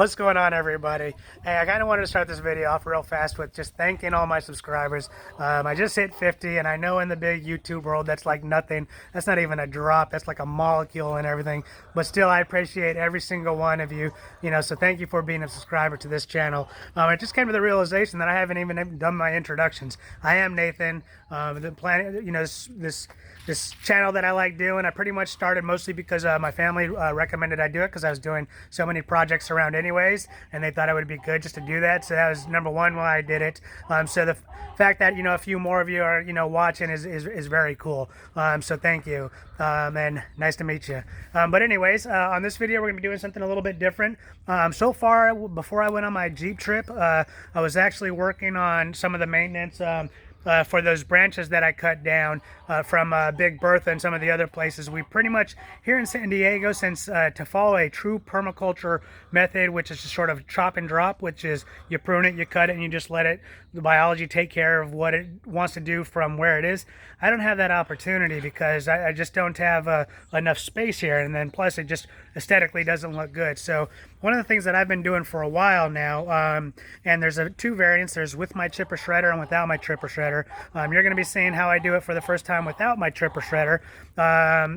What's going on, everybody? Hey, I kind of wanted to start this video off real fast with just thanking all my subscribers. I just hit 50, and I know in the big YouTube world that's like nothing. That's not even a drop. That's like a molecule and everything. But still, I appreciate every single one of you. So thank you for being a subscriber to this channel. I just came to the realization that I haven't even done my introductions. I am Nathan. The planet, this channel that I like doing, I pretty much started mostly because my family recommended I do it because I was doing so many projects around anyways, and they thought it would be good just to do that. So that was number one why I did it. So the fact that a few more of you are watching is very cool. So thank you, and nice to meet you. But anyways, on this video we're gonna be doing something a little bit different. So far, before I went on my Jeep trip, I was actually working on some of the maintenance. For those branches that I cut down from Big Bertha and some of the other places. We pretty much, here in San Diego, since to follow a true permaculture method, which is just sort of chop and drop, which is you prune it, you cut it, and you just let the biology take care of what it wants to do from where it is. I don't have that opportunity because I just don't have enough space here, and then plus it just aesthetically doesn't look good. So one of the things that I've been doing for a while now, and there's two variants, there's with my chipper shredder and without my chipper shredder. You're going to be seeing how I do it for the first time without my chipper shredder,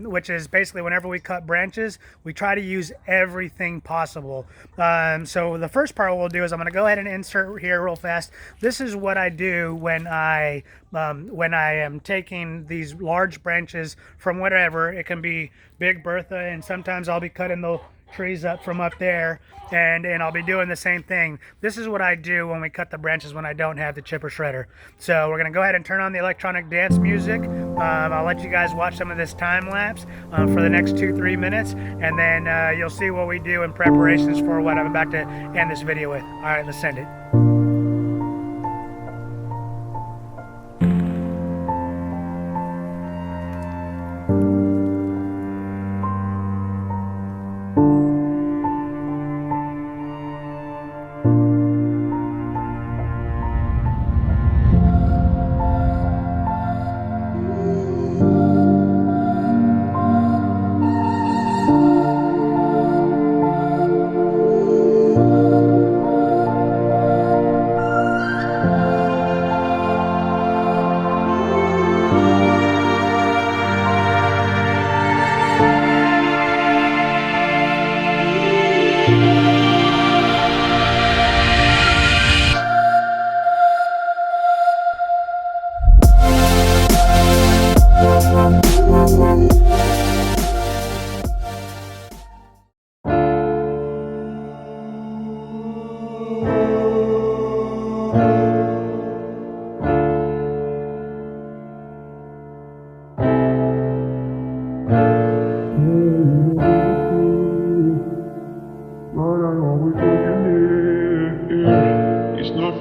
which is basically whenever we cut branches, we try to use everything possible. So the first part we'll do is I'm going to go ahead and insert here real fast. This is what I do when I am taking these large branches from whatever. It can be Big Bertha, and sometimes I'll be cutting the trees up from up there, and I'll be doing the same thing. This is what I do when we cut the branches when I don't have the chipper shredder. So we're gonna go ahead and turn on the electronic dance music. I'll let you guys watch some of this time lapse for the next 2-3 minutes, and then you'll see what we do in preparations for what I'm about to end this video with. All right, let's send it.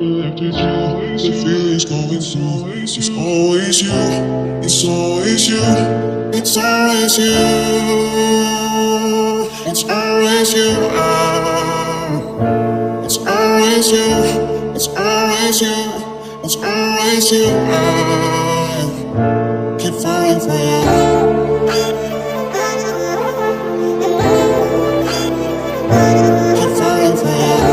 Left with you, the feelings going through. It's always you, it's always you, it's always you, it's always you, it's always you, it's always you, it's always you. I keep falling for you. Keep falling for you.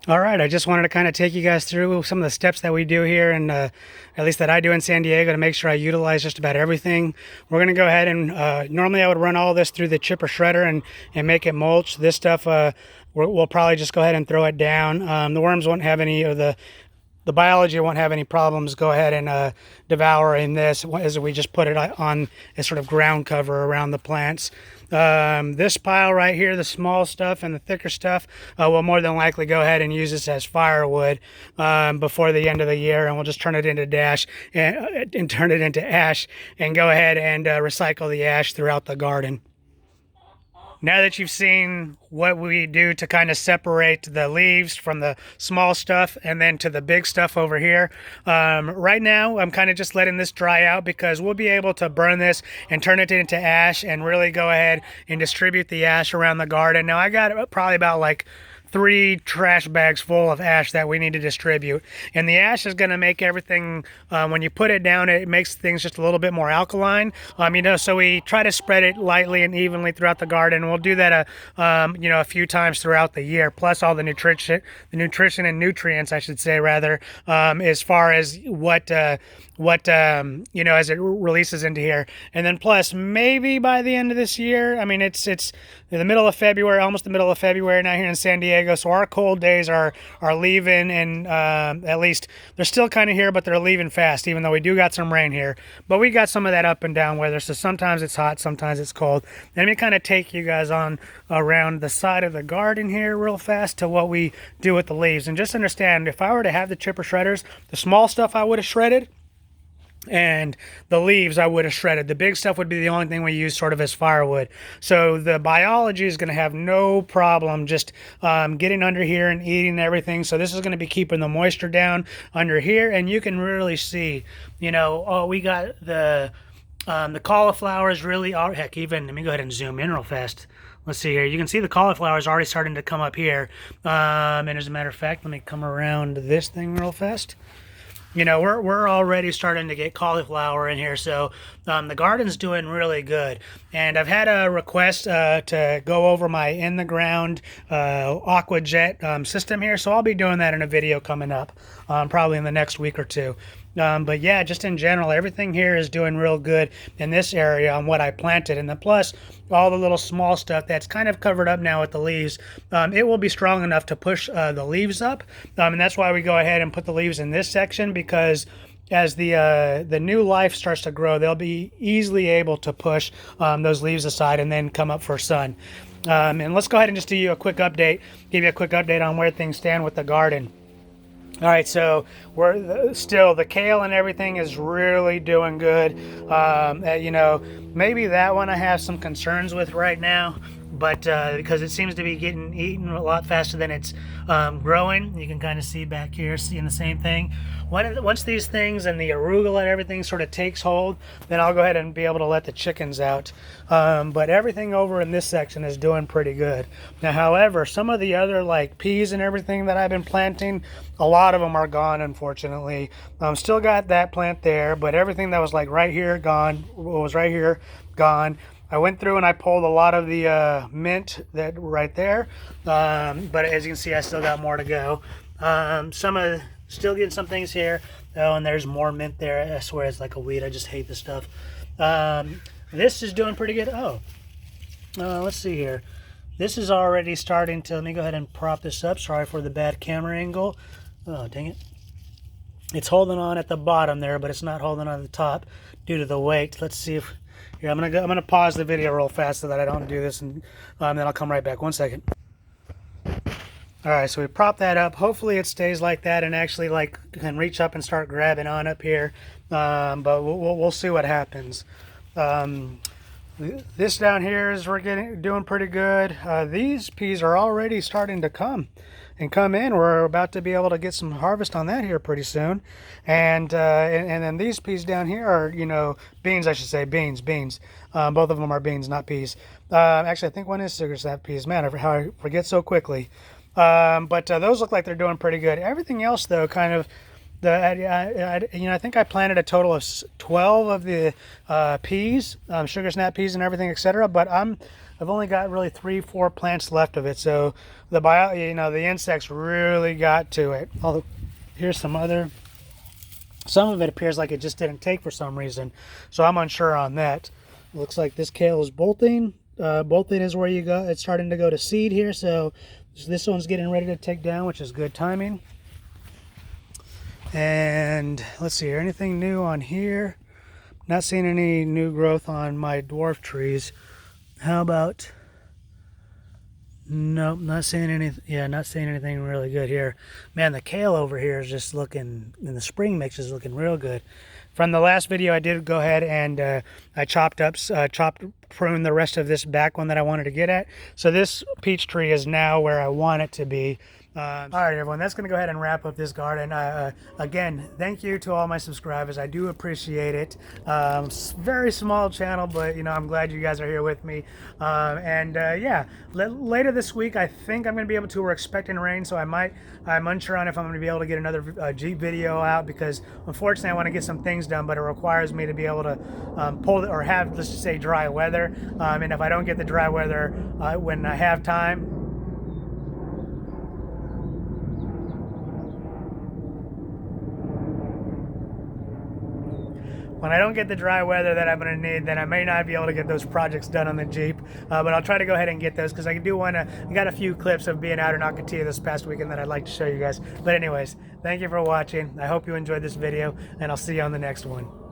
All right, I just wanted to kind of take you guys through some of the steps that we do here, and at least that I do in San Diego, to make sure I utilize just about everything. We're going to go ahead and normally I would run all this through the chipper shredder and make it mulch. This stuff, we'll probably just go ahead and throw it down. The worms won't have any, or the biology won't have any problems go ahead and devouring this, as we just put it on a sort of ground cover around the plants. This pile right here, the small stuff and the thicker stuff, we'll more than likely go ahead and use this as firewood before the end of the year, and we'll just turn it into and turn it into ash, and go ahead and recycle the ash throughout the garden. Now that you've seen what we do to kind of separate the leaves from the small stuff and then to the big stuff over here, right now I'm kind of just letting this dry out, because we'll be able to burn this and turn it into ash and really go ahead and distribute the ash around the garden. Now I got probably about like 3 trash bags full of ash that we need to distribute, and the ash is going to make everything, when you put it down, it makes things just a little bit more alkaline. So we try to spread it lightly and evenly throughout the garden. We'll do that a few times throughout the year, plus all the nutrition and nutrients, I should say, rather, as far as what as it releases into here. And then plus, maybe by the end of this year, I mean, it's in the middle of February, almost the middle of February now here in San Diego, so our cold days are leaving, and at least they're still kind of here, but they're leaving fast, even though we do got some rain here. But we got some of that up and down weather, so sometimes it's hot, sometimes it's cold. Let me kind of take you guys on around the side of the garden here real fast to what we do with the leaves. And just understand, if I were to have the chipper shredders, the small stuff I would have shredded, and the leaves I would have shredded. The big stuff would be the only thing we use sort of as firewood. So the biology is going to have no problem just getting under here and eating everything. So this is going to be keeping the moisture down under here, and you can really see, we got the cauliflower is really, heck, even, let me go ahead and zoom in real fast. Let's see here. You can see the cauliflower is already starting to come up here. And as a matter of fact, let me come around this thing real fast. We're already starting to get cauliflower in here, so the garden's doing really good. And I've had a request to go over my in-the-ground aqua jet system here, so I'll be doing that in a video coming up, probably in the next week or two. But yeah, just in general, everything here is doing real good in this area on what I planted. And then plus all the little small stuff that's kind of covered up now with the leaves, it will be strong enough to push the leaves up. And that's why we go ahead and put the leaves in this section, because as the new life starts to grow, they'll be easily able to push those leaves aside and then come up for sun. And let's go ahead and just give you a quick update on where things stand with the garden. All right, so we're still, the kale and everything is really doing good. Maybe that one I have some concerns with right now, but because it seems to be getting eaten a lot faster than it's growing. You can kind of see back here, seeing the same thing. Once these things and the arugula and everything sort of takes hold, then I'll go ahead and be able to let the chickens out. But everything over in this section is doing pretty good. Now, however, some of the other like peas and everything that I've been planting, a lot of them are gone, unfortunately. Still got that plant there, but everything that was like right here gone, was right here gone. I went through and I pulled a lot of the mint that right there, but as you can see, I still got more to go. Still getting some things here. Oh, and there's more mint there. I swear it's like a weed. I just hate this stuff. This is doing pretty good. Let's see here. This is already starting to, let me go ahead and prop this up. Sorry for the bad camera angle. Oh, dang it. It's holding on at the bottom there, but it's not holding on at the top due to the weight. Let's see if, here, I'm gonna pause the video real fast so that I don't do this, and then I'll come right back. 1 second. All right, so we prop that up. Hopefully it stays like that and actually like can reach up and start grabbing on up here. But we'll see what happens. This down here is doing pretty good. These peas are already starting to come in. We're about to be able to get some harvest on that here pretty soon. And then these peas down here are, beans, I should say, beans. Both of them are beans, not peas. Actually, I think one is sugar snap peas. Man, how I forget so quickly. But those look like they're doing pretty good. Everything else, though, kind of, I think I planted a total of 12 of the peas, sugar snap peas and everything, etc. But I'm I've only got really 3-4 plants left of it. So the the insects really got to it. Although here's some of it appears like it just didn't take for some reason. So I'm unsure on that. Looks like this kale is bolting. Bolting is where you go. It's starting to go to seed here. So this one's getting ready to take down, which is good timing. And let's see here, anything new on here? Not seeing any new growth on my dwarf trees. How about, nope, not seeing anything really good here. Man, the kale over here is just looking, in the spring mix is looking real good. From the last video, I did go ahead and I pruned the rest of this back one that I wanted to get at. So this peach tree is now where I want it to be. All right, everyone, that's going to go ahead and wrap up this garden. Again, thank you to all my subscribers. I do appreciate it. Very small channel, but I'm glad you guys are here with me. Yeah, later this week, I think I'm going to be able to. We're expecting rain, so I'm unsure on if I'm going to be able to get another Jeep video out, because unfortunately I want to get some things done, but it requires me to be able to have, let's just say, dry weather. And if I don't get the dry weather when I have time, when I don't get the dry weather that I'm going to need, then I may not be able to get those projects done on the Jeep. But I'll try to go ahead and get those, because I do want to. I got a few clips of being out in Alcatia this past weekend that I'd like to show you guys. But anyways, thank you for watching. I hope you enjoyed this video, and I'll see you on the next one.